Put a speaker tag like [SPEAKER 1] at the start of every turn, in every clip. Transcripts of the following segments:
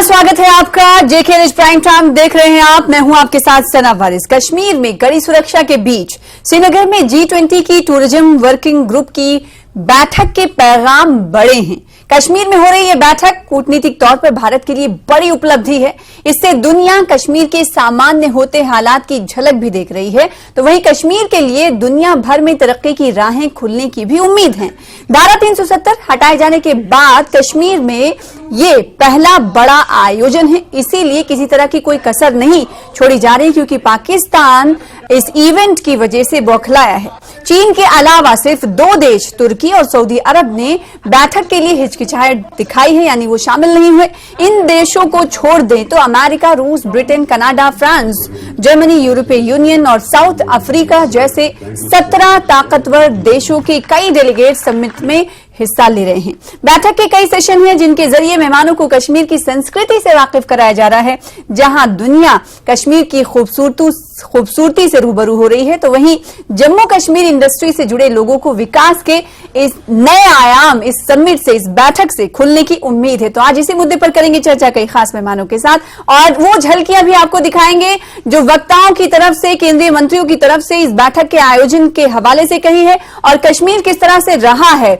[SPEAKER 1] नमस्कार, स्वागत है आपका जेके न्यूज प्राइम टाइम देख रहे हैं आप। मैं हूं आपके साथ सना वारिस। कश्मीर में कड़ी सुरक्षा के बीच श्रीनगर में G20 की टूरिज्म वर्किंग ग्रुप की बैठक के पैगाम बड़े हैं। कश्मीर में हो रही यह बैठक कूटनीतिक तौर पर भारत के लिए बड़ी उपलब्धि है। इससे दुनिया कश्मीर के सामान्य होते हालात की झलक भी देख रही है, तो वहीं कश्मीर के लिए दुनिया भर में तरक्की की राहें खुलने की भी उम्मीद है। धारा 370 हटाए जाने के बाद कश्मीर में ये पहला बड़ा आयोजन है, इसीलिए किसी तरह की कोई कसर नहीं छोड़ी जा रही, क्योंकि पाकिस्तान इस इवेंट की वजह से बौखलाया है। चीन के अलावा सिर्फ 2 देश तुर्की और सऊदी अरब ने बैठक के लिए हिचकिचाहट दिखाई है, यानी वो शामिल नहीं हुए। इन देशों को छोड़ दें तो अमेरिका, रूस, ब्रिटेन, कनाडा, फ्रांस, जर्मनी, यूरोपीय यूनियन और साउथ अफ्रीका जैसे 17 ताकतवर देशों के कई डेलीगेट समिट में हिस्सा ले रहे हैं। बैठक के कई सेशन हैं जिनके जरिए मेहमानों को कश्मीर की संस्कृति से वाकिफ कराया जा रहा है। जहां दुनिया कश्मीर की खूबसूरती से रूबरू हो रही है, तो वहीं जम्मू कश्मीर इंडस्ट्री से जुड़े लोगों को विकास के इस नए आयाम इस समिट से, इस बैठक से खुलने की उम्मीद है। तो आज इसी मुद्दे पर करेंगे चर्चा कई खास मेहमानों के साथ, और वो झलकियां भी आपको दिखाएंगे जो वक्ताओं की तरफ से, केंद्रीय मंत्रियों की तरफ से इस बैठक के आयोजन के हवाले से कही है, और कश्मीर किस तरह से रहा है।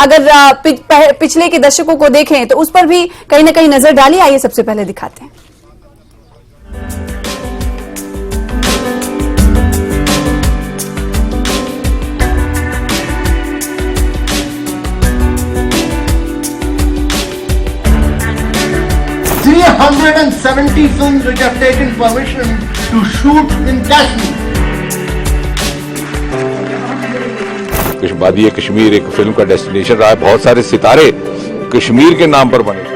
[SPEAKER 1] अगर पिछले के दशकों को देखें तो उस पर भी कहीं ना कहीं नजर डाली। आइए सबसे पहले दिखाते हैं।
[SPEAKER 2] $370 films which have taken permission to shoot in Kashmir.
[SPEAKER 3] वादी कश्मीर एक फिल्म का डेस्टिनेशन रहा है। बहुत सारे सितारे कश्मीर के नाम पर बने।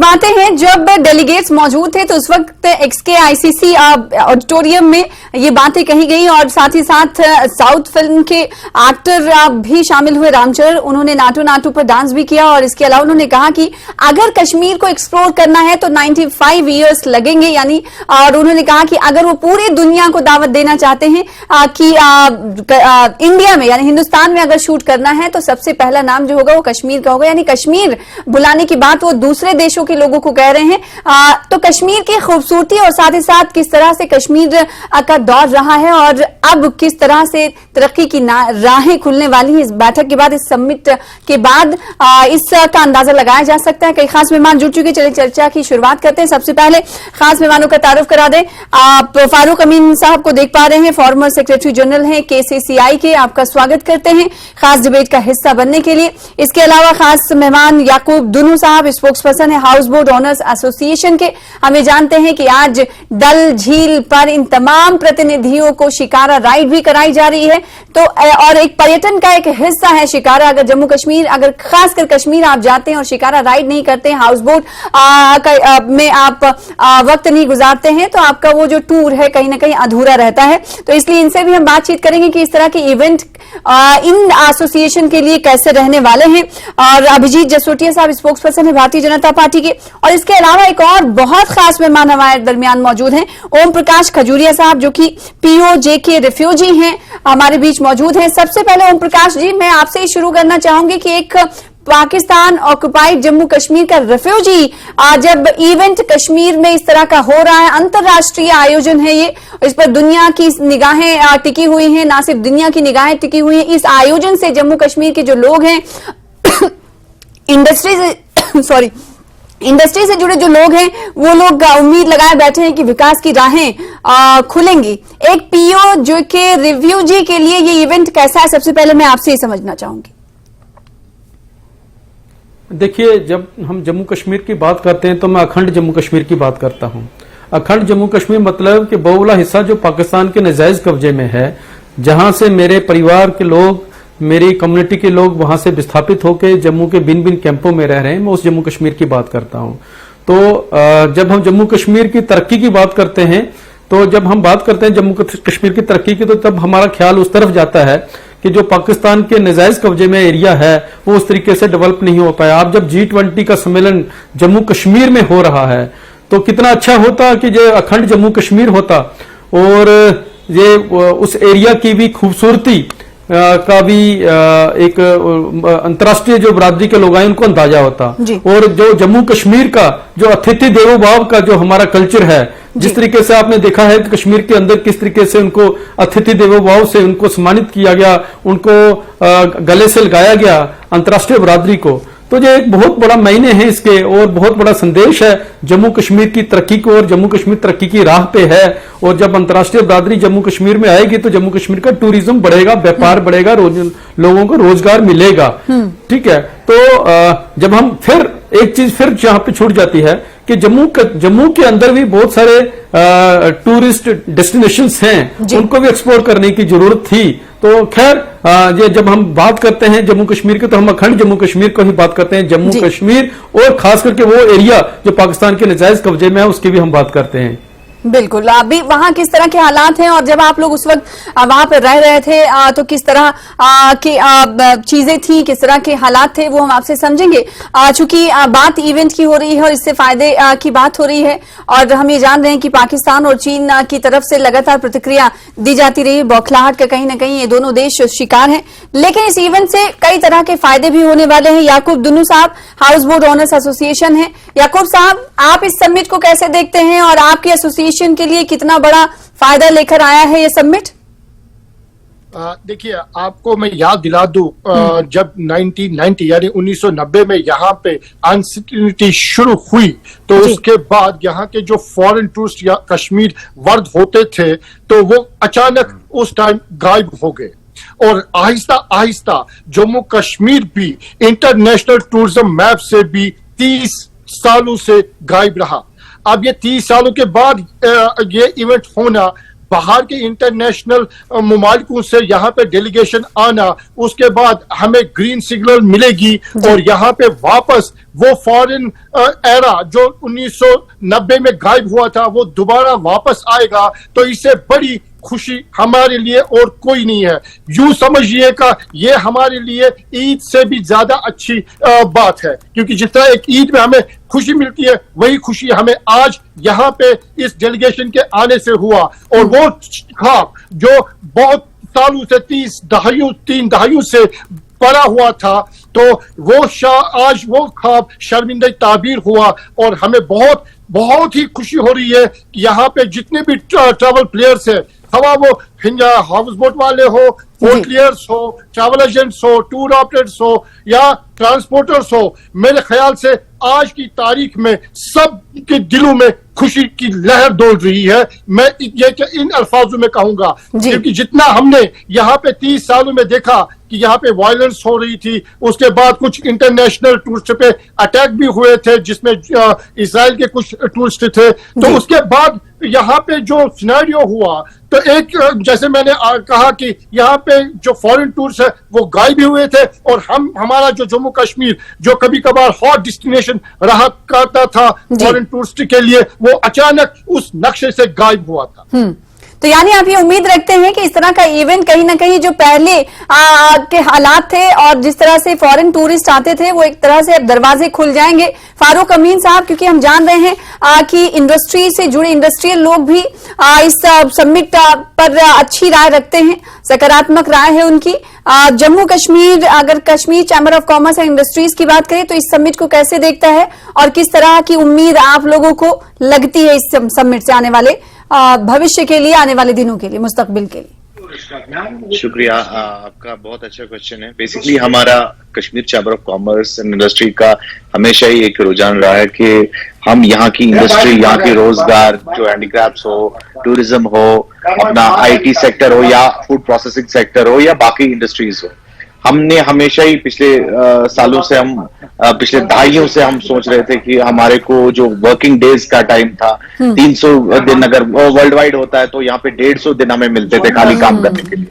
[SPEAKER 1] बातें हैं, जब डेलीगेट्स मौजूद थे तो उस वक्त XKICC ऑडिटोरियम में ये बातें कही गई, और साथ ही साथ साउथ फिल्म के एक्टर भी शामिल हुए, रामचरण। उन्होंने नाटू नाटू पर डांस भी किया, और इसके अलावा उन्होंने कहा कि अगर कश्मीर को एक्सप्लोर करना है तो 95 ईयर्स लगेंगे, यानी, और उन्होंने कहा कि अगर वो पूरी दुनिया को दावत देना चाहते हैं कि इंडिया में यानी हिंदुस्तान में अगर शूट करना है तो सबसे पहला नाम जो होगा वो कश्मीर का होगा। यानी कश्मीर बुलाने की बात वो दूसरे देशों के लोगों को कह रहे हैं। तो कश्मीर की खूबसूरती और साथ ही साथ किस तरह से कश्मीर का दौर रहा है और अब किस तरह से तरक्की की राहें खुलने वाली है इस बैठक के बाद, इस समिट के बाद, इसका अंदाजा लगाया जा सकता है। कई खास मेहमान जुड़ चुके, चलिए चर्चा की शुरुआत करते हैं। सबसे पहले खास मेहमानों का तारुफ करा दें। आप फारूक अमीन साहब को देख पा रहे हैं, फॉर्मर सेक्रेटरी जनरल हैं KCCI के। आपका स्वागत करते हैं खास डिबेट का हिस्सा बनने के लिए। इसके अलावा खास मेहमान याकूब दुनू साहब, स्पोक्स पर्सन है हाउस बोट ओनर्स एसोसिएशन के। हमें जानते हैं कि आज डल झील पर इन तमाम प्रतिनिधियों को शिकारा राइड भी कराई जा रही है, तो और एक पर्यटन का एक हिस्सा है शिकारा। अगर जम्मू कश्मीर, अगर खासकर कश्मीर आप जाते हैं और शिकारा राइड नहीं करते हैं, हाउस बोट में आप वक्त नहीं गुजारते हैं, तो आपका वो जो टूर है कहीं ना कहीं अधूरा रहता है। तो इसलिए इनसे भी हम बातचीत करेंगे कि इस तरह के इवेंट इन एसोसिएशन के लिए कैसे रहने वाले हैं। और अभिजीत जसोटिया साहब स्पोक्स पर्सन है भारतीय जनता पार्टी के, और इसके अलावा एक और बहुत खास मेहमान हमारे दरमियान मौजूद हैं, ओम प्रकाश खजूरिया साहब जो कि POJ के रिफ्यूजी हैं, हमारे बीच मौजूद हैं। सबसे पहले ओम प्रकाश जी, मैं आपसे ही शुरू करना चाहूंगी कि एक पाकिस्तान ऑक्युपाइड जम्मू कश्मीर का रिफ्यूजी जब इवेंट कश्मीर में इस तरह का हो रहा है, अंतर्राष्ट्रीय आयोजन है ये, इस पर दुनिया की निगाहें टिकी हुई हैं, ना सिर्फ दुनिया की निगाहें टिकी हुई हैं, इस आयोजन से जम्मू कश्मीर के जो लोग हैं इंडस्ट्री से जुड़े जो लोग हैं वो लोग उम्मीद लगाए बैठे हैं कि विकास की राहें खुलेंगी। एक POJ के रिफ्यूजी के लिए ये इवेंट कैसा है, सबसे पहले मैं आपसे ही समझना चाहूंगी।
[SPEAKER 4] देखिए, जब हम जम्मू कश्मीर की बात करते हैं तो मैं अखंड जम्मू कश्मीर की बात करता हूं। अखंड जम्मू कश्मीर मतलब कि बहुला हिस्सा जो पाकिस्तान के नाजायज कब्जे में है, जहां से मेरे परिवार के लोग, मेरी कम्युनिटी के लोग वहां से विस्थापित होकर जम्मू के भिन्न भिन्न कैंपों में रह रहे हैं, मैं उस जम्मू कश्मीर की बात करता हूं। तो जब हम जम्मू कश्मीर की तरक्की की बात करते हैं, तो जब हम बात करते हैं जम्मू कश्मीर की तरक्की की, तो तब हमारा ख्याल उस तरफ जाता है कि जो पाकिस्तान के नाजायज कब्जे में एरिया है वो उस तरीके से डेवलप नहीं हो पाया। अब जब G20 का सम्मेलन जम्मू कश्मीर में हो रहा है तो कितना अच्छा होता कि जो अखंड जम्मू कश्मीर होता, और ये उस एरिया की भी खूबसूरती का भी एक अंतर्राष्ट्रीय जो बरादरी के लोग आए उनको अंदाजा होता। और जो जम्मू कश्मीर का जो अतिथि देवो भव का जो हमारा कल्चर है, जिस तरीके से आपने देखा है कि कश्मीर के अंदर किस तरीके से उनको अतिथि देवो भव से उनको सम्मानित किया गया, उनको गले से लगाया गया अंतर्राष्ट्रीय बरादरी को, तो ये एक बहुत बड़ा मायने है इसके और बहुत बड़ा संदेश है जम्मू कश्मीर की तरक्की को। और जम्मू कश्मीर तरक्की की राह पे है और जब अंतर्राष्ट्रीय बरादरी जम्मू कश्मीर में आएगी तो जम्मू कश्मीर का टूरिज्म बढ़ेगा, व्यापार बढ़ेगा, लोगों को रोजगार मिलेगा। ठीक है, तो जब हम फिर एक चीज फिर जहां पे छूट जाती है कि जम्मू के अंदर भी बहुत सारे टूरिस्ट डेस्टिनेशंस हैं, उनको भी एक्सप्लोर करने की जरूरत थी। तो खैर ये जब हम बात करते हैं जम्मू कश्मीर की तो हम अखंड जम्मू कश्मीर को ही बात करते हैं, जम्मू कश्मीर और खास करके वो एरिया जो पाकिस्तान के नाजायज कब्जे में है उसकी भी हम बात करते हैं।
[SPEAKER 1] बिल्कुल, अभी वहां किस तरह के हालात हैं और जब आप लोग उस वक्त वहां पर रह रहे थे तो किस तरह की चीजें थी, किस तरह के हालात थे, वो हम आपसे समझेंगे। चूंकि बात इवेंट की हो रही है और इससे फायदे की बात हो रही है और हम ये जान रहे हैं कि पाकिस्तान और चीन की तरफ से लगातार प्रतिक्रिया दी जाती रही, बौखलाहट का कहीं ना कहीं ये दोनों देश शिकार हैं, लेकिन इस इवेंट से कई तरह के फायदे भी होने वाले हैं। याकूब दुन्नू साहब हाउस बोट ओनर्स एसोसिएशन है। याकूब साहब, आप इस समिट को कैसे देखते हैं और आपकी एसोसिएशन के लिए कितना बड़ा फायदा लेकर आया है ये समिट?
[SPEAKER 2] देखिए, आपको मैं याद दिला दूं, जब 1990 यानी 1990 में यहाँ पे अनसिक्योरिटी शुरू हुई तो उसके बाद यहाँ के जो फॉरेन टूरिस्ट या कश्मीर वर्द होते थे तो वो अचानक उस टाइम गायब हो गए और आहिस्ता आहिस्ता जम्मू कश्मीर भी इंटरनेशनल टूरिज्म मैप से भी 30 सालों से गायब रहा। अब ये 30 सालों के बाद ये इवेंट होना, बाहर के इंटरनेशनल मुमालिकों से यहाँ पे डेलीगेशन आना, उसके बाद हमें ग्रीन सिग्नल मिलेगी और यहाँ पे वापस वो फॉरेन एरा जो 1990 में गायब हुआ था वो दोबारा वापस आएगा, तो इससे बड़ी खुशी हमारे लिए और कोई नहीं है। यूं समझिएगा ये हमारे लिए ईद से भी ज्यादा अच्छी बात है, क्योंकि जिस तरह एक ईद में हमें खुशी मिलती है वही खुशी हमें आज यहाँ पे इस डेलीगेशन के आने से हुआ। और वो ख्वाब जो बहुत सालों से 3 दहाइयों से पड़ा हुआ था, तो वो आज वो ख्वाब शर्मिंदा ताबीर हुआ और हमें बहुत बहुत ही खुशी हो रही है कि यहाँ पे जितने भी ट्रैवल प्लेयर्स है, हवा वो हाउस बोट वाले हो, होटलियर्स हो, ट्रैवल एजेंट्स हो, टूर ऑपरेटर्स हो या ट्रांसपोर्टर्स हो, मेरे ख्याल से आज की तारीख में सब के दिलों में खुशी की लहर दौड़ रही है। मैं ये इन अल्फाजों में कहूंगा क्योंकि जितना हमने यहाँ पे 30 सालों में देखा कि यहाँ पे वायलेंस हो रही थी, उसके बाद कुछ इंटरनेशनल टूरिस्ट पे अटैक भी हुए थे जिसमें इजराइल के कुछ टूरिस्ट थे, तो उसके बाद यहाँ पे जो सिनेरियो हुआ तो एक जैसे मैंने कहा कि यहाँ पे जो फॉरेन टूरिस्ट है वो गायब हुए थे और हमारा जो जम्मू कश्मीर जो कभी कभार हॉट डेस्टिनेशन रहा करता था फॉरेन टूरिस्ट के लिए, वो अचानक उस नक्शे से गायब हुआ था।
[SPEAKER 1] तो यानी आप ये उम्मीद रखते हैं कि इस तरह का इवेंट कहीं ना कहीं जो पहले के हालात थे और जिस तरह से फॉरेन टूरिस्ट आते थे वो एक तरह से अब दरवाजे खुल जाएंगे। फारूक अमीन साहब, क्योंकि हम जान रहे हैं कि इंडस्ट्री से जुड़े इंडस्ट्रियल लोग भी इस समिट पर अच्छी राय रखते हैं, सकारात्मक राय है उनकी। जम्मू कश्मीर, अगर Kashmir chamber of commerce and industries की बात करें तो इस समिट को कैसे देखता है और किस तरह की उम्मीद आप लोगों को लगती है इस समिट से आने वाले भविष्य के लिए, आने वाले दिनों के लिए, मुस्तकबिल के लिए?
[SPEAKER 5] शुक्रिया, आपका बहुत अच्छा क्वेश्चन है। बेसिकली हमारा Kashmir chamber of commerce and industry का हमेशा ही एक रुझान रहा है कि हम यहाँ की इंडस्ट्री, यहाँ के रोजगार जो हैंडीक्राफ्ट्स हो, टूरिज्म हो, अपना आईटी सेक्टर हो या फूड प्रोसेसिंग सेक्टर हो या बाकी इंडस्ट्रीज हो, हमने हमेशा ही पिछले सालों से पिछले दहाइयों से हम सोच रहे थे कि हमारे को जो वर्किंग डेज का टाइम था 300 दिन अगर वर्ल्ड वाइड होता है तो यहाँ पे 150 दिन हमें मिलते थे खाली काम करने के लिए।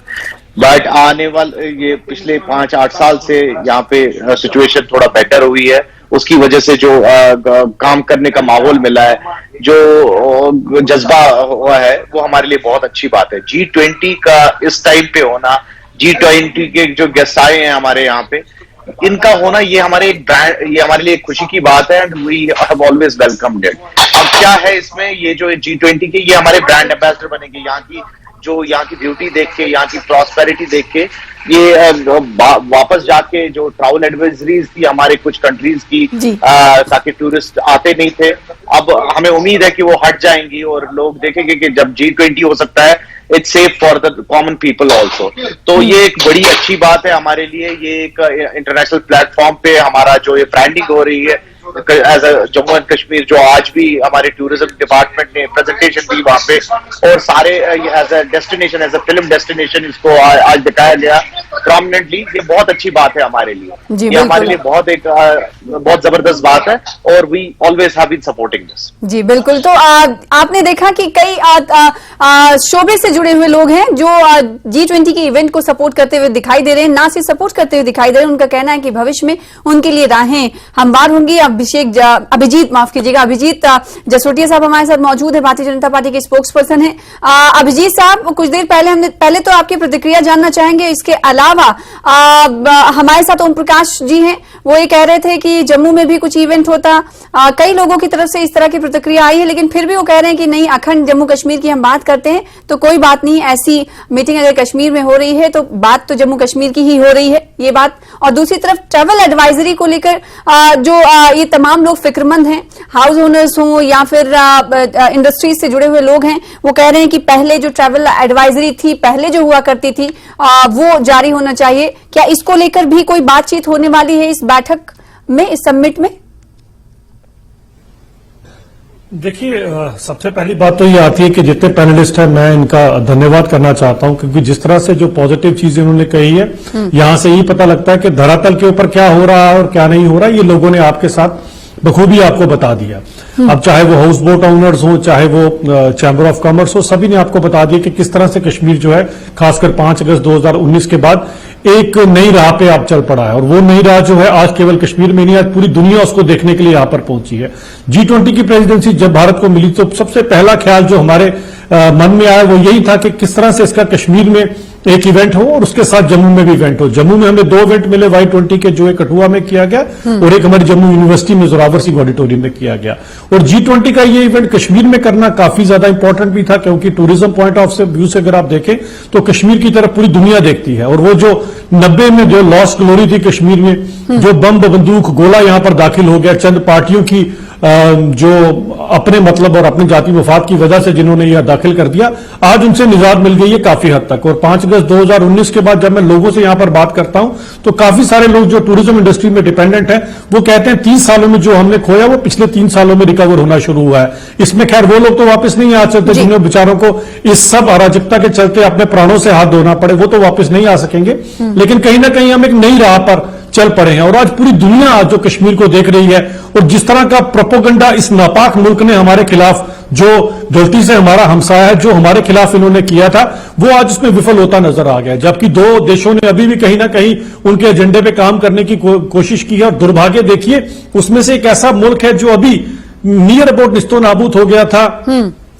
[SPEAKER 5] बट आने वाले ये पिछले 5-8 साल से यहाँ पे सिचुएशन थोड़ा बेटर हुई है, उसकी वजह से जो काम करने का माहौल मिला है, जो जज्बा हुआ है, वो हमारे लिए बहुत अच्छी बात है। G20 का इस टाइम पे होना, G20 के जो गेस्ट आए हैं हमारे यहाँ पे, इनका होना ये हमारे एक ब्रांड, ये हमारे लिए एक खुशी की बात है and we have always welcomed it. अब क्या है इसमें, ये जो G20 के ये हमारे ब्रांड एम्बेसडर बनेंगे, यहाँ की जो यहाँ की ब्यूटी देख के, यहाँ की प्रॉस्पेरिटी देख के ये वापस जाके जो ट्रैवल एडवाइजरीज थी हमारे कुछ कंट्रीज की ताकि टूरिस्ट आते नहीं थे, अब हमें उम्मीद है कि वो हट जाएंगी और लोग देखेंगे कि जब G20 हो सकता है, it's safe for the common people also. तो ये एक बड़ी अच्छी बात है हमारे लिए। ये एक इंटरनेशनल प्लेटफॉर्म पे हमारा जो ये ब्रांडिंग हो रही है as a Jammu and Kashmir, जो आज भी हमारे टूरिज्म डिपार्टमेंट ने प्रेजेंटेशन दी वहां पे, और सारे as a destination, as a film destination इसको आज दिखाया गया प्रोमिनेंटली। ये बहुत अच्छी बात है हमारे लिए, ये हमारे लिए बहुत जबरदस्त बात है और we always have been supporting this.
[SPEAKER 1] जी बिल्कुल। तो आपने देखा कि कई शोबे से जुड़े हुए लोग हैं जो G20 के इवेंट को सपोर्ट करते हुए दिखाई दे रहे हैं, ना सिर्फ सपोर्ट करते हुए दिखाई दे रहे हैं, उनका कहना है कि भविष्य में उनके लिए राहें हमवार होंगी। अभिजीत जसरोटिया साहब हमारे साथ मौजूद है, भारतीय जनता पार्टी के स्पोक्स पर्सन है। अभिजीत साहब, कुछ देर पहले तो आपकी प्रतिक्रिया जानना चाहेंगे। इसके अलावा हमारे साथ ओम प्रकाश जी हैं, वो ये कह रहे थे कि जम्मू में भी कुछ इवेंट होता। कई लोगों की तरफ से इस तरह की प्रतिक्रिया आई है, लेकिन फिर भी वो कह रहे हैं कि नहीं, अखंड जम्मू कश्मीर की हम बात करते हैं तो कोई बात नहीं, ऐसी मीटिंग अगर कश्मीर में हो रही है तो बात तो जम्मू कश्मीर की ही हो रही है, ये बात। और दूसरी तरफ ट्रैवल एडवाइजरी को लेकर जो ये तमाम लोग फिक्रमंद हैं, हाउस ओनर्स हों या फिर इंडस्ट्रीज से जुड़े हुए लोग हैं, वो कह रहे हैं कि पहले जो ट्रैवल एडवाइजरी थी, पहले जो हुआ करती थी, वो जारी होना चाहिए। क्या इसको लेकर भी कोई बातचीत होने वाली है इस बैठक में, इस समिट में?
[SPEAKER 6] देखिए, सबसे पहली बात तो ये आती है कि जितने पैनलिस्ट हैं, मैं इनका धन्यवाद करना चाहता हूं, क्योंकि जिस तरह से जो पॉजिटिव चीजें उन्होंने कही है, यहां से ही पता लगता है कि धरातल के ऊपर क्या हो रहा है और क्या नहीं हो रहा है, ये लोगों ने आपके साथ बखूबी आपको बता दिया। अब चाहे वो हाउस बोट ओनर्स हो, चाहे वो चैम्बर ऑफ कॉमर्स हो, सभी ने आपको बता दिया कि किस तरह से कश्मीर जो है, खासकर 5 अगस्त 2019 के बाद एक नई राह पे आप चल पड़ा है। और वो नई राह जो है, आज केवल कश्मीर में नहीं, आज पूरी दुनिया उसको देखने के लिए यहां पर पहुंची है। G20 की प्रेसिडेंसी जब भारत को मिली तो सबसे पहला ख्याल जो हमारे मन में आया वो यही था कि किस तरह से इसका कश्मीर में एक इवेंट हो और उसके साथ जम्मू में भी इवेंट हो। जम्मू में हमें 2 इवेंट मिले, Y20 के, जो एक कठुआ में किया गया और एक हमारी जम्मू यूनिवर्सिटी में जोरावर सिंह ऑडिटोरियम में किया गया। और G20 का ये इवेंट कश्मीर में करना काफी ज्यादा इंपॉर्टेंट भी था, क्योंकि टूरिज्म पॉइंट ऑफ व्यू से अगर आप देखें तो कश्मीर की तरफ पूरी दुनिया देखती है। और वो जो 90 में जो लॉस्ट ग्लोरी थी कश्मीर में, जो बम बंदूक गोला यहां पर दाखिल हो गया चंद पार्टियों की जो अपने मतलब और अपनी जाति मफाद की वजह से जिन्होंने यह दाखिल कर दिया, आज उनसे निजात मिल गई है काफी हद तक। और 5 अगस्त 2019 के बाद जब मैं लोगों से यहां पर बात करता हूं तो काफी सारे लोग जो टूरिज्म इंडस्ट्री में डिपेंडेंट हैं, वो कहते हैं 30 सालों में जो हमने खोया वो पिछले 3 सालों में रिकवर होना शुरू हुआ है। इसमें खैर वो लोग तो वापस नहीं आ सकते जिन्हें बेचारों को इस सब अराजकता के चलते अपने प्राणों से हाथ धोना पड़े, वो तो वापस नहीं आ सकेंगे। लेकिन कहीं ना कहीं हम एक नई राह पर चल पड़े हैं और आज पूरी दुनिया आज जो कश्मीर को देख रही है। और जिस तरह का प्रोपोगंडा इस नापाक मुल्क ने हमारे खिलाफ, जो गलती से हमारा हमसाया है, जो हमारे खिलाफ इन्होंने किया था, वो आज उसमें विफल होता नजर आ गया। जबकि 2 देशों ने अभी भी कहीं ना कहीं उनके एजेंडे पे काम करने की कोशिश की है। और दुर्भाग्य देखिए, उसमें से एक ऐसा मुल्क है जो अभी नियर अबाउट निस्तो नाबूद हो गया था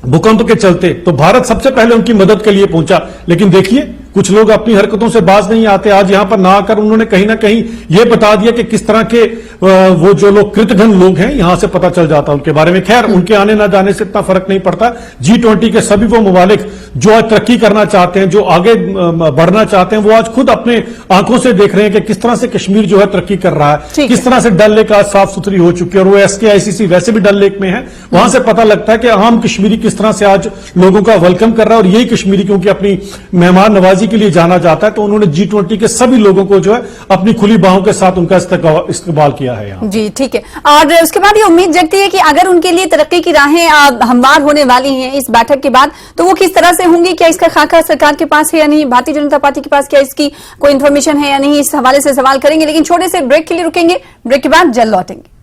[SPEAKER 6] भूकंप के चलते, तो भारत सबसे पहले उनकी मदद के लिए पहुंचा। लेकिन देखिए, कुछ लोग अपनी हरकतों से बाज नहीं आते। आज यहां पर ना आकर उन्होंने कहीं ना कहीं यह बता दिया कि किस तरह के वो जो लोग कृतघ्न लोग हैं, यहां से पता चल जाता उनके बारे में। खैर, उनके आने ना जाने से इतना फर्क नहीं पड़ता। G20 के सभी वो ममालिक जो आज तरक्की करना चाहते हैं, जो आगे बढ़ना चाहते हैं, वो आज खुद अपने आंखों से देख रहे हैं कि किस तरह से कश्मीर जो है तरक्की कर रहा है, किस तरह से डल लेक आज साफ सुथरी हो चुकी है। और वो SKICC वैसे भी डल लेक में है, वहां से पता लगता है कि आम कश्मीरी किस तरह से आज लोगों का वेलकम कर रहा है। और यही कश्मीरी क्योंकि अपनी मेहमान नवाजी के लिए जाना जाता है, तो उन्होंने G20 के सभी लोगों को जो है अपनी खुली बाहों के साथ उनका इस्तकबाल किया है यहाँ।
[SPEAKER 1] जी ठीक है। और उसके बाद ये उम्मीद जगती है कि अगर उनके लिए तरक्की की राहें हमवार होने वाली हैं इस बैठक के बाद, तो वो किस तरह से होंगी? क्या इसका खाका सरकार के पास है या नहीं, भारतीय जनता पार्टी के पास क्या इसकी कोई इन्फॉर्मेशन है या नहीं, इस हवाले से सवाल करेंगे। लेकिन छोटे से ब्रेक के लिए रुकेंगे, ब्रेक के बाद जल्द लौटेंगे।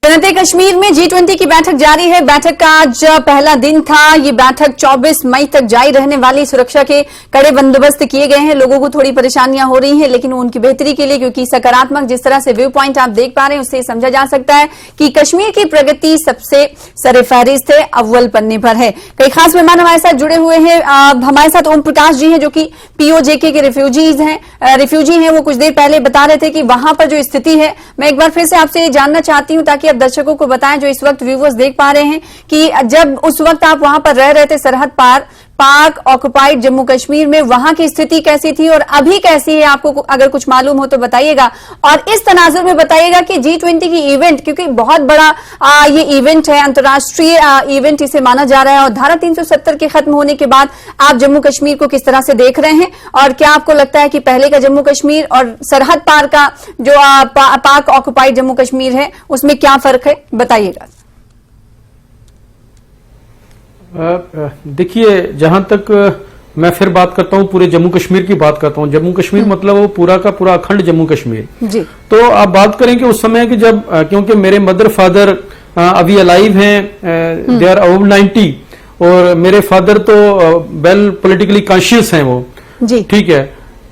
[SPEAKER 1] जनता कश्मीर में G20 की बैठक जारी है। बैठक का आज पहला दिन था। ये बैठक 24 मई तक जारी रहने वाली। सुरक्षा के कड़े बंदोबस्त किए गए हैं। लोगों को थोड़ी परेशानियां हो रही हैं, लेकिन उनकी बेहतरी के लिए, क्योंकि सकारात्मक जिस तरह से व्यू पॉइंट आप देख पा रहे हैं, उससे समझा जा सकता है कि कश्मीर की प्रगति सबसे सरेफहरिस्त है, अव्वल पन्ने पर है। कई खास मेहमान हमारे साथ जुड़े हुए हैं। हमारे साथ ओम प्रकाश जी हैं, जो कि POJK के रिफ्यूजी हैं। वो कुछ देर पहले बता रहे थे कि वहां पर जो स्थिति है, मैं एक बार फिर से आपसे ये जानना चाहती हूं ताकि आप दर्शकों को बताएं जो इस वक्त व्यूवर्स देख पा रहे हैं कि जब उस वक्त आप वहां पर रह रहे थे सरहद पार पाक ऑक्युपाइड जम्मू कश्मीर में, वहां की स्थिति कैसी थी और अभी कैसी है, आपको अगर कुछ मालूम हो तो बताइएगा। और इस तनाजुर में बताइएगा कि G20 की इवेंट, क्योंकि बहुत बड़ा ये इवेंट है, अंतर्राष्ट्रीय इवेंट इसे माना जा रहा है, और धारा 370 के खत्म होने के बाद आप जम्मू कश्मीर को किस तरह से देख रहे हैं, और क्या आपको लगता है कि पहले का जम्मू कश्मीर और सरहद पार का जो पाक ऑक्युपाइड जम्मू कश्मीर है, उसमें क्या फर्क है, बताइएगा।
[SPEAKER 4] देखिए, जहां तक मैं फिर बात करता हूं, पूरे जम्मू कश्मीर की बात करता हूं। जम्मू कश्मीर मतलब वो पूरा का पूरा अखंड जम्मू कश्मीर
[SPEAKER 1] जी।
[SPEAKER 4] तो आप बात करें कि उस समय कि जब, क्योंकि मेरे मदर फादर अभी अलाइव हैं, दे आर ओवर 90, और मेरे फादर तो वेल पॉलिटिकली कॉन्शियस हैं, वो ठीक है,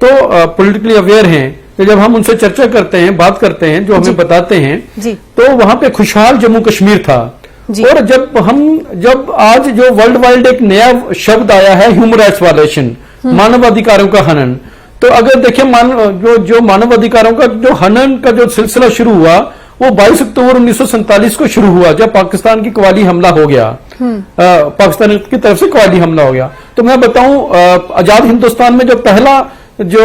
[SPEAKER 4] तो पॉलिटिकली अवेयर हैं। तो जब हम उनसे चर्चा करते हैं, बात करते हैं, जो हमें बताते हैं, तो वहां पे खुशहाल जम्मू कश्मीर था। और जब आज जो वर्ल्ड वाइड एक नया शब्द आया है, ह्यूमन राइट्स वायलेशन, मानव अधिकारों का हनन, तो अगर देखें जो मानव अधिकारों का जो हनन का जो सिलसिला शुरू हुआ, वो 22 अक्टूबर 1947 को शुरू हुआ, जब पाकिस्तान की कवाली हमला हो गया, पाकिस्तान की तरफ से कवाली हमला हो गया। तो मैं बताऊं, आजाद हिंदुस्तान में जो पहला जो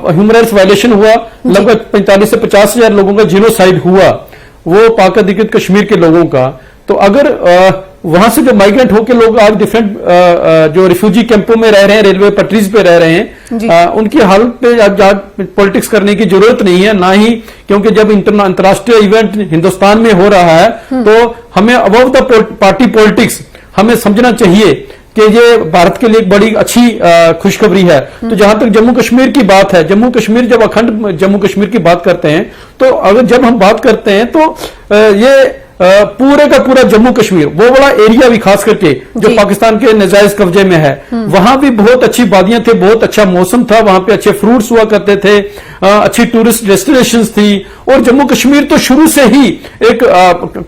[SPEAKER 4] ह्यूमन राइट्स वायलेशन हुआ, लगभग 45 से 50 हजार लोगों का जीनोसाइड हुआ, वो पाक अधिकृत कश्मीर के लोगों का। तो अगर वहां से जो माइग्रेंट होकर लोग आज डिफरेंट जो रिफ्यूजी कैंपों में रह रहे हैं, रेलवे पटरीज पे रह रहे हैं, उनकी हालत पे आज पॉलिटिक्स करने की जरूरत नहीं है, ना ही, क्योंकि जब अंतर्राष्ट्रीय इवेंट हिंदुस्तान में हो रहा है, तो हमें अबव द पार्टी पॉलिटिक्स हमें समझना चाहिए कि ये भारत के लिए एक बड़ी अच्छी खुशखबरी है। तो जहां तक जम्मू कश्मीर की बात है, जम्मू कश्मीर जब अखंड जम्मू कश्मीर की बात करते हैं, तो अगर जब हम बात करते हैं तो ये पूरे का पूरा जम्मू कश्मीर, वो बड़ा एरिया भी खास करके जो पाकिस्तान के नाजायज कब्जे में है, वहां भी बहुत अच्छी वादियां थी, बहुत अच्छा मौसम था, वहां पे अच्छे फ्रूट्स हुआ करते थे, अच्छी टूरिस्ट डेस्टिनेशंस थी। और जम्मू कश्मीर तो शुरू से ही एक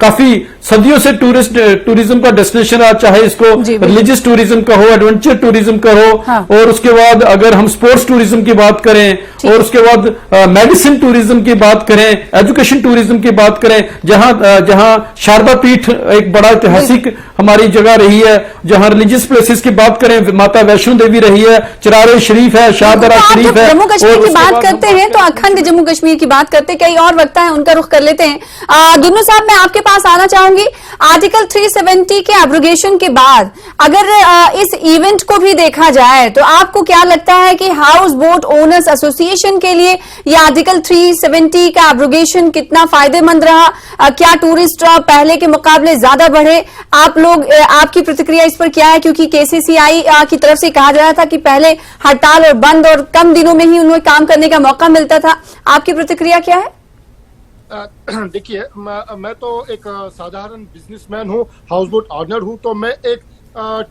[SPEAKER 4] काफी सदियों से टूरिज्म का डेस्टिनेशन रहा, चाहे इसको रिलीजियस टूरिज्म का हो, एडवेंचर टूरिज्म का हो, और उसके बाद अगर हम स्पोर्ट्स टूरिज्म की बात करें, और उसके बाद मेडिसिन टूरिज्म की बात करें, एजुकेशन टूरिज्म की बात करें, जहां शारदा पीठ एक बड़ा ऐतिहासिक हमारी जगह रही है, जहां रिलीजियस प्लेसेस की बात करें, माता वैष्णो देवी रही है, चिरारे शरीफ है, शाहदरा शरीफ है।
[SPEAKER 1] जम्मू कश्मीर की बात करते हैं तो अखंड जम्मू कश्मीर की बात करते हैं, कई और वक्ता है, उनका रुख कर लेते हैं। दुन्नू साहब, मैं आपके पास आना चाहूंगी। आर्टिकल 370 के एब्रोगेशन के बाद अगर इस इवेंट को भी देखा जाए, तो आपको क्या लगता है कि हाउस बोट ओनर्स एसोसिएशन के लिए ये आर्टिकल 370 का एब्रोगेशन कितना फायदेमंद रहा? क्या टूरिस्ट पहले के मुकाबले ज्यादा बढ़े? आपकी प्रतिक्रिया इस पर क्या है? क्योंकि KCCI की तरफ से कहा जा रहा था कि पहले हड़ताल और बंद और कम दिनों में ही उन्हें काम करने का मौका मिलता था। आपकी प्रतिक्रिया क्या है?
[SPEAKER 2] देखिए, मैं तो एक साधारण बिजनेसमैन हूँ, हाउस बोट ऑनर हूँ, तो मैं एक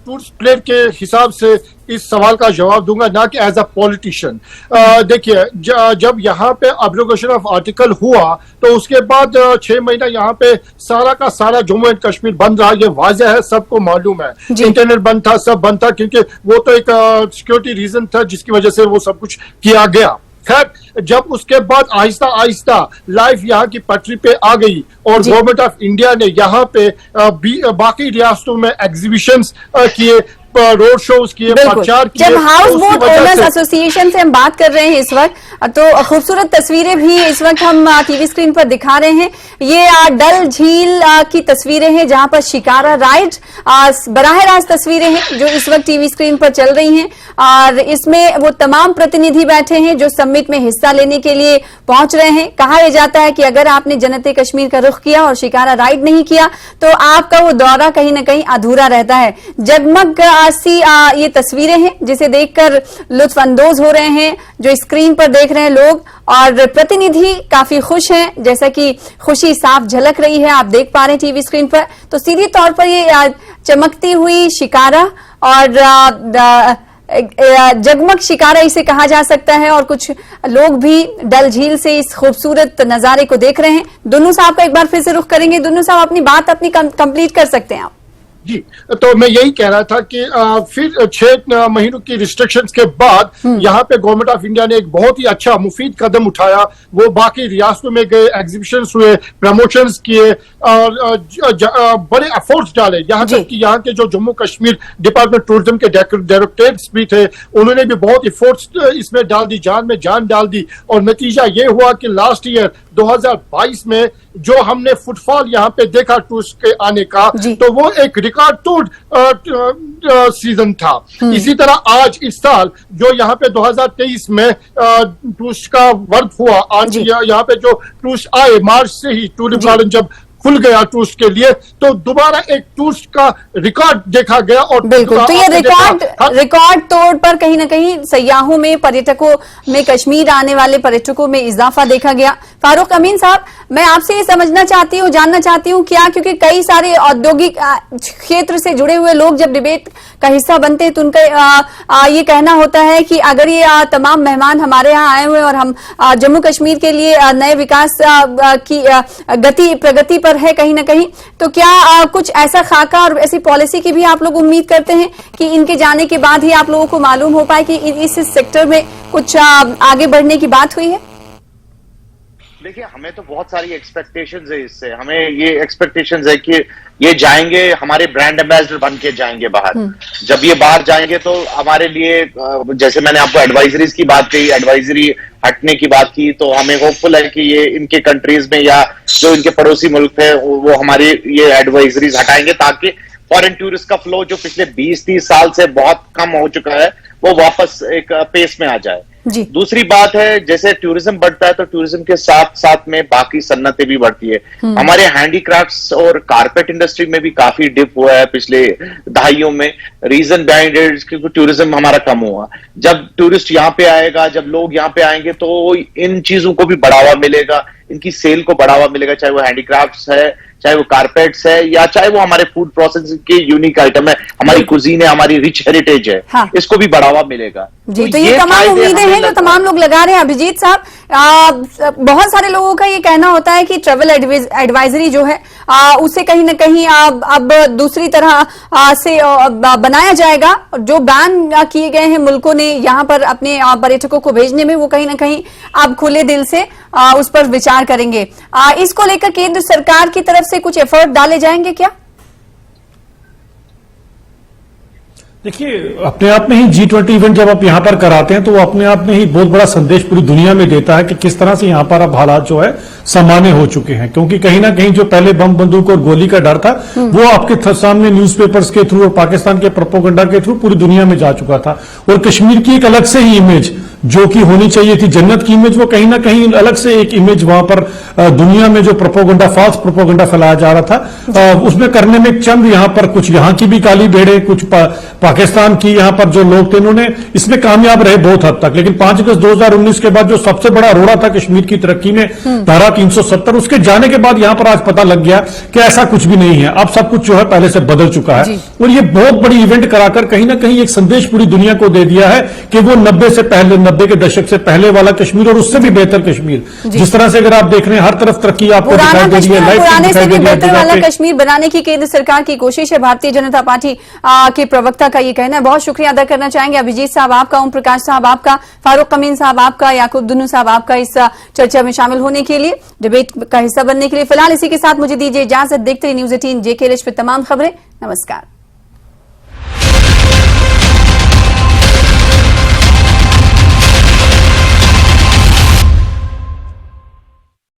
[SPEAKER 2] टूरिस्ट प्लेयर के हिसाब से इस सवाल का जवाब दूंगा, ना कि एज अ पॉलिटिशियन। देखिए, जब यहाँ पे एब्रोगेशन ऑफ आर्टिकल हुआ, तो उसके बाद 6 महीना यहाँ पे सारा का सारा जम्मू एंड कश्मीर बंद रहा। ये वाजह है, सबको मालूम है, इंटरनेट बंद था, सब बंद था, क्योंकि वो तो एक सिक्योरिटी रीजन था जिसकी वजह से वो सब कुछ किया गया। खैर, जब उसके बाद आहिस्ता आहिस्ता लाइफ यहाँ की पटरी पे आ गई, और गवर्नमेंट ऑफ इंडिया ने यहाँ पे बाकी रियासतों में एग्जीबिशंस किए, रोड शोज किए, प्रचार किए।
[SPEAKER 1] जब हाउस बोट ओनर्स एसोसिएशन से हम बात कर रहे हैं इस वक्त, तो खूबसूरत तस्वीरें भी इस वक्त हम टीवी स्क्रीन पर दिखा रहे हैं। ये डल झील की तस्वीरें हैं, जहां पर शिकारा राइड बराह रास्त तस्वीरें हैं जो इस वक्त टीवी स्क्रीन पर चल रही हैं, और इसमें वो तमाम प्रतिनिधि बैठे हैं जो समिट में हिस्सा लेने के लिए पहुंच रहे हैं। कहा यह जाता है कि अगर आपने जन्नत कश्मीर का रुख किया और शिकारा राइड नहीं किया, तो आपका वो दौरा कहीं ना कहीं अधूरा रहता है। जगमग सी ये तस्वीरें हैं जिसे देखकर लुत्फ अंदोज हो रहे हैं जो स्क्रीन पर देख रहे हैं लोग, और प्रतिनिधि काफी खुश हैं, जैसा कि खुशी साफ झलक रही है, आप देख पा रहे हैं टीवी स्क्रीन पर। तो सीधी तौर पर ये चमकती हुई शिकारा और जगमग शिकारा इसे कहा जा सकता है, और कुछ लोग भी डल झील से इस खूबसूरत नजारे को देख रहे हैं। दुन्नू साहब का एक बार फिर से रुख करेंगे। दुन्नू साहब अपनी बात कंप्लीट कर सकते हैं आप।
[SPEAKER 2] जी, तो मैं यही कह रहा था कि फिर 6 महीनों की रिस्ट्रिक्शंस के बाद यहाँ पे गवर्नमेंट ऑफ इंडिया ने एक बहुत ही अच्छा मुफीद कदम उठाया। वो बाकी रियासतों में गए, एग्जीबिशंस हुए, प्रमोशंस किए और बड़े एफर्ट्स डाले। यहाँ तक कि यहाँ के जो जम्मू कश्मीर डिपार्टमेंट टूरिज्म के डायरेक्टरेट्स भी थे, उन्होंने भी बहुत एफर्ट्स इसमें डाल दी, जान में जान डाल दी। और नतीजा ये हुआ कि लास्ट ईयर 2022 में जो हमने फुटफॉल यहाँ पे देखा टूरिस्ट के आने का, तो वो एक रिकॉर्ड तोड़ सीजन था। इसी तरह आज इस साल जो यहाँ पे 2023 में टूरिस्ट का वर्क हुआ, आज यहाँ पे जो टूरिस्ट आए, मार्च से ही टूरिस्ट गार्डन जब खुल गया टूरिस्ट के लिए, तो दोबारा एक टूरिस्ट का रिकॉर्ड देखा गया। और
[SPEAKER 1] बिल्कुल, तो ये रिकॉर्ड तोड़ पर कहीं ना कहीं सयाहों में, पर्यटकों में, कश्मीर आने वाले पर्यटकों में इजाफा देखा गया। फारूक अमीन साहब, मैं आपसे ये समझना चाहती हूँ, जानना चाहती हूँ क्या, क्योंकि कई सारे औद्योगिक क्षेत्र से जुड़े हुए लोग जब डिबेट का हिस्सा बनते हैं तो उनका ये कहना होता है कि अगर ये तमाम मेहमान हमारे यहाँ आए हुए और हम जम्मू कश्मीर के लिए नए विकास की प्रगति पर है कहीं ना कहीं, तो क्या कुछ ऐसा खाका और ऐसी पॉलिसी की भी आप लोग उम्मीद करते हैं कि इनके जाने के बाद ही आप लोगों को मालूम हो पाए कि इस सेक्टर में कुछ आगे बढ़ने की बात हुई है?
[SPEAKER 5] देखिए, हमें तो बहुत सारी एक्सपेक्टेशंस है इससे। हमें ये एक्सपेक्टेशंस है कि ये जाएंगे, हमारे ब्रांड एम्बेसडर बन के जाएंगे बाहर। जब ये बाहर जाएंगे तो हमारे लिए, जैसे मैंने आपको एडवाइजरीज की बात कही, एडवाइजरी हटने की बात की, तो हमें होपफुल है कि ये इनके कंट्रीज में या जो इनके पड़ोसी मुल्क है वो हमारे ये एडवाइजरीज हटाएंगे, ताकि फॉरेन टूरिस्ट का फ्लो जो पिछले 20-30 साल से बहुत कम हो चुका है वो वापस एक पेस में आ जाए। दूसरी बात है, जैसे टूरिज्म बढ़ता है तो टूरिज्म के साथ साथ में बाकी सन्नतें भी बढ़ती है। हमारे हैंडीक्राफ्ट्स और कारपेट इंडस्ट्री में भी काफी डिप हुआ है पिछले दहाइयों में। रीजन बिहाइंड इट, क्योंकि टूरिज्म हमारा कम हुआ। जब टूरिस्ट यहाँ पे आएगा, जब लोग यहाँ पे आएंगे तो इन चीजों को भी बढ़ावा मिलेगा, इनकी सेल को बढ़ावा मिलेगा, चाहे वो हैंडीक्राफ्ट्स है, चाहे वो कारपेट्स है, या चाहे वो हमारे फूड प्रोसेसिंग के यूनिक आइटम है, हमारी कुजीन है, हमारी रिच हेरिटेज है। हाँ। इसको भी बढ़ावा मिलेगा।
[SPEAKER 1] जी, तो ये तमाम उम्मीदें हैं जो तमाम लोग लगा रहे हैं। अभिजीत साहब, बहुत सारे लोगों का ये कहना होता है कि ट्रेवल एडवाइजरी जो है उसे कहीं ना कहीं अब दूसरी तरह से बनाया जाएगा। जो बैन किए गए हैं मुल्कों ने यहाँ पर अपने पर्यटकों को भेजने में, वो कहीं ना कहीं अब खुले दिल से उस पर विचार करेंगे। इसको लेकर केंद्र सरकार की तरफ से कुछ एफर्ट डाले जाएंगे क्या?
[SPEAKER 6] देखिए, अपने आप में ही G20 इवेंट जब आप यहां पर कराते हैं तो वो अपने आप में ही बहुत बड़ा संदेश पूरी दुनिया में देता है कि किस तरह से यहां पर अब हालात जो है सामान्य हो चुके हैं। क्योंकि कहीं ना कहीं जो पहले बम बंदूक और गोली का डर था वो आपके सामने न्यूज़पेपर्स के थ्रू और पाकिस्तान के प्रोपेगेंडा के थ्रू पूरी दुनिया में जा चुका था। और कश्मीर की एक अलग से ही इमेज जो कि होनी चाहिए थी जन्नत की इमेज, वो कहीं ना कहीं अलग से एक इमेज वहां पर दुनिया में जो प्रोपेगेंडा, फॉल्स प्रोपेगेंडा फैलाया जा रहा था, उसमें करने में चंद यहां पर कुछ यहां की भी काली भेड़े, कुछ पाकिस्तान की यहां पर जो लोग थे, उन्होंने इसमें कामयाब रहे बहुत हद तक। लेकिन 5 अगस्त 2019 के बाद जो सबसे बड़ा रोड़ा था कश्मीर की तरक्की में, धारा 370, उसके जाने के बाद यहां पर आज पता लग गया कि ऐसा कुछ भी नहीं है। अब सब कुछ जो है पहले से बदल चुका है। और ये बहुत बड़ी इवेंट कराकर कहीं ना कहीं एक संदेश पूरी दुनिया को दे दिया है कि वो 90 के दशक से पहले वाला कश्मीर और उससे भी बेहतर कश्मीर, जिस तरह से अगर आप देख रहे हैं हर तरफ तरक्की आपको दिखाई दे रही है,
[SPEAKER 1] पुराने से भी बेहतर वाला कश्मीर बनाने की केंद्र सरकार की कोशिश है। भारतीय जनता पार्टी के प्रवक्ता का ये कहना है। बहुत शुक्रिया अदा करना चाहेंगे अभिजीत साहब आपका, ओम प्रकाश साहब आपका, फारूक अमीन साहब आपका, याकूब दुन्नू साहब आपका इस चर्चा में शामिल होने के लिए, डिबेट का हिस्सा बनने के लिए। फिलहाल इसी के साथ मुझे दीजिए इजाजत। देखते रहिए न्यूज़ 18 JK रिच पे तमाम खबरें। नमस्कार।